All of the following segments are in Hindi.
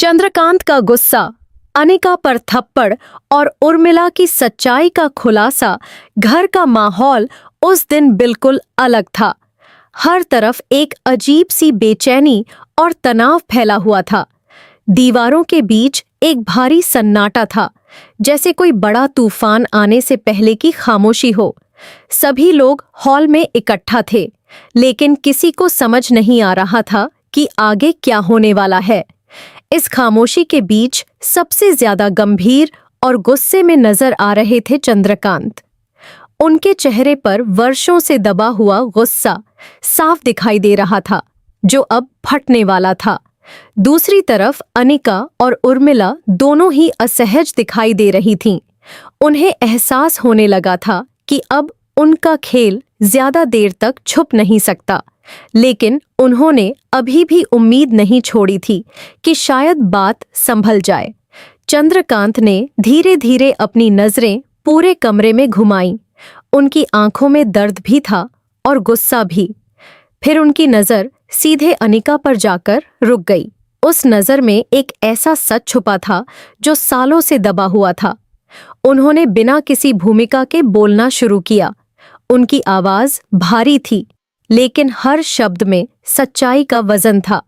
चंद्रकांत का गुस्सा, अनिका पर थप्पड़ और उर्मिला की सच्चाई का खुलासा। घर का माहौल उस दिन बिल्कुल अलग था। हर तरफ एक अजीब सी बेचैनी और तनाव फैला हुआ था। दीवारों के बीच एक भारी सन्नाटा था, जैसे कोई बड़ा तूफान आने से पहले की खामोशी हो। सभी लोग हॉल में इकट्ठा थे, लेकिन किसी को समझ नहीं आ रहा था कि आगे क्या होने वाला है। इस खामोशी के बीच सबसे ज्यादा गंभीर और गुस्से में नजर आ रहे थे चंद्रकांत। उनके चेहरे पर वर्षों से दबा हुआ गुस्सा साफ दिखाई दे रहा था, जो अब फटने वाला था। दूसरी तरफ अनिका और उर्मिला दोनों ही असहज दिखाई दे रही थीं। उन्हें एहसास होने लगा था कि अब उनका खेल ज्यादा देर तक छुप नहीं सकता, लेकिन उन्होंने अभी भी उम्मीद नहीं छोड़ी थी कि शायद बात संभल जाए। चंद्रकांत ने धीरे धीरे अपनी नजरें पूरे कमरे में घुमाईं। उनकी आंखों में दर्द भी था और गुस्सा भी। फिर उनकी नजर सीधे अनिका पर जाकर रुक गई। उस नजर में एक ऐसा सच छुपा था जो सालों से दबा हुआ था। उन्होंने बिना किसी भूमिका के बोलना शुरू किया। उनकी आवाज भारी थी, लेकिन हर शब्द में सच्चाई का वजन था।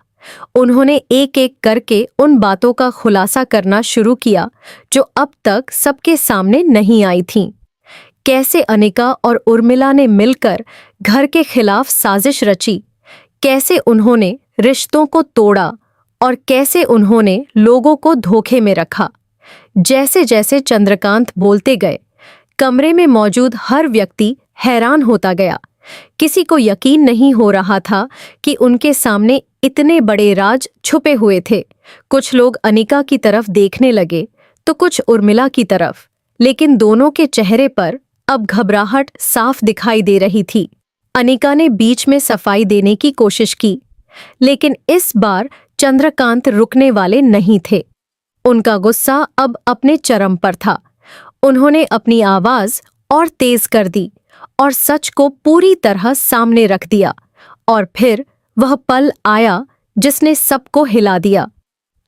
उन्होंने एक एक करके उन बातों का खुलासा करना शुरू किया जो अब तक सबके सामने नहीं आई थीं। कैसे अनिका और उर्मिला ने मिलकर घर के खिलाफ साजिश रची, कैसे उन्होंने रिश्तों को तोड़ा और कैसे उन्होंने लोगों को धोखे में रखा। जैसे जैसे चंद्रकांत बोलते गए, कमरे में मौजूद हर व्यक्ति हैरान होता गया। किसी को यकीन नहीं हो रहा था कि उनके सामने इतने बड़े राज छुपे हुए थे। कुछ लोग अनिका की तरफ देखने लगे तो कुछ उर्मिला की तरफ, लेकिन दोनों के चेहरे पर अब घबराहट साफ दिखाई दे रही थी। अनिका ने बीच में सफाई देने की कोशिश की, लेकिन इस बार चंद्रकांत रुकने वाले नहीं थे। उनका गुस्सा अब अपने चरम पर था। उन्होंने अपनी आवाज और तेज कर दी और सच को पूरी तरह सामने रख दिया। और फिर वह पल आया जिसने सबको हिला दिया।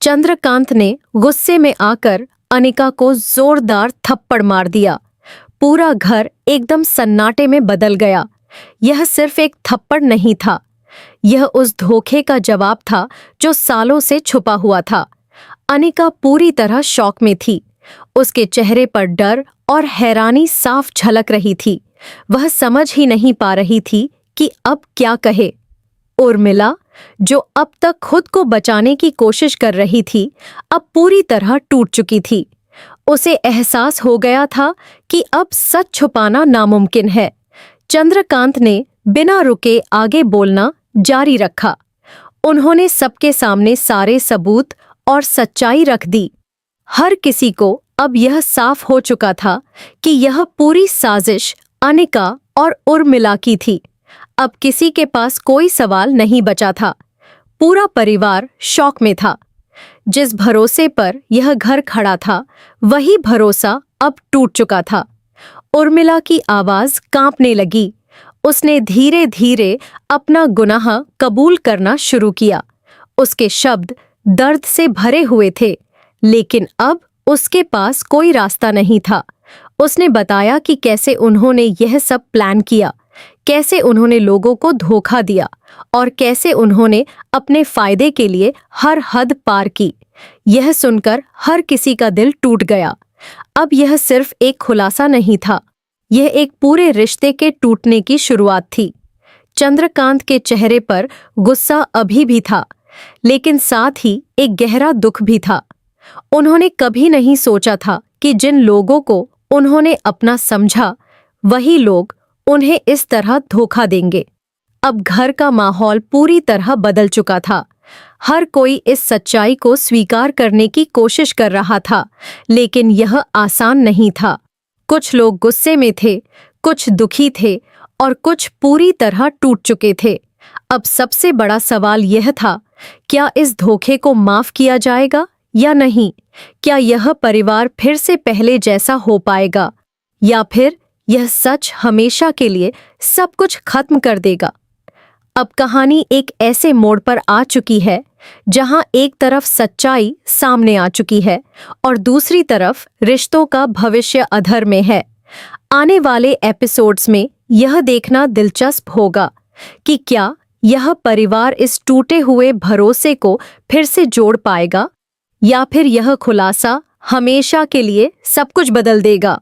चंद्रकांत ने गुस्से में आकर अनिका को जोरदार थप्पड़ मार दिया। पूरा घर एकदम सन्नाटे में बदल गया। यह सिर्फ एक थप्पड़ नहीं था, यह उस धोखे का जवाब था जो सालों से छुपा हुआ था। अनिका पूरी तरह शॉक में थी। उसके चेहरे पर डर और हैरानी साफ झलक रही थी। वह समझ ही नहीं पा रही थी कि अब क्या कहे। उर्मिला, जो अब तक खुद को बचाने की कोशिश कर रही थी, अब पूरी तरह टूट चुकी थी। उसे एहसास हो गया था कि अब सच छुपाना नामुमकिन है। चंद्रकांत ने बिना रुके आगे बोलना जारी रखा। उन्होंने सबके सामने सारे सबूत और सच्चाई रख दी। हर किसी को अब यह साफ हो चुका था कि यह पूरी साजिश अनिका और उर्मिला की थी। अब किसी के पास कोई सवाल नहीं बचा था। पूरा परिवार शॉक में था। जिस भरोसे पर यह घर खड़ा था, वही भरोसा अब टूट चुका था। उर्मिला की आवाज कांपने लगी। उसने धीरे धीरे अपना गुनाह कबूल करना शुरू किया। उसके शब्द दर्द से भरे हुए थे, लेकिन अब उसके पास कोई रास्ता नहीं था। उसने बताया कि कैसे उन्होंने यह सब प्लान किया, कैसे उन्होंने लोगों को धोखा दिया और कैसे उन्होंने अपने फायदे के लिए हर हद पार की। यह सुनकर हर किसी का दिल टूट गया। अब यह सिर्फ एक खुलासा नहीं था, यह एक पूरे रिश्ते के टूटने की शुरुआत थी। चंद्रकांत के चेहरे पर गुस्सा अभी भी था, लेकिन साथ ही एक गहरा दुख भी था। उन्होंने कभी नहीं सोचा था कि जिन लोगों को उन्होंने अपना समझा, वही लोग उन्हें इस तरह धोखा देंगे। अब घर का माहौल पूरी तरह बदल चुका था। हर कोई इस सच्चाई को स्वीकार करने की कोशिश कर रहा था, लेकिन यह आसान नहीं था। कुछ लोग गुस्से में थे, कुछ दुखी थे और कुछ पूरी तरह टूट चुके थे। अब सबसे बड़ा सवाल यह था, क्या इस धोखे को माफ किया जाएगा या नहीं? क्या यह परिवार फिर से पहले जैसा हो पाएगा, या फिर यह सच हमेशा के लिए सब कुछ खत्म कर देगा? अब कहानी एक ऐसे मोड़ पर आ चुकी है जहां एक तरफ सच्चाई सामने आ चुकी है और दूसरी तरफ रिश्तों का भविष्य अधर में है। आने वाले एपिसोड्स में यह देखना दिलचस्प होगा कि क्या यह परिवार इस टूटे हुए भरोसे को फिर से जोड़ पाएगा या फिर यह खुलासा हमेशा के लिए सब कुछ बदल देगा।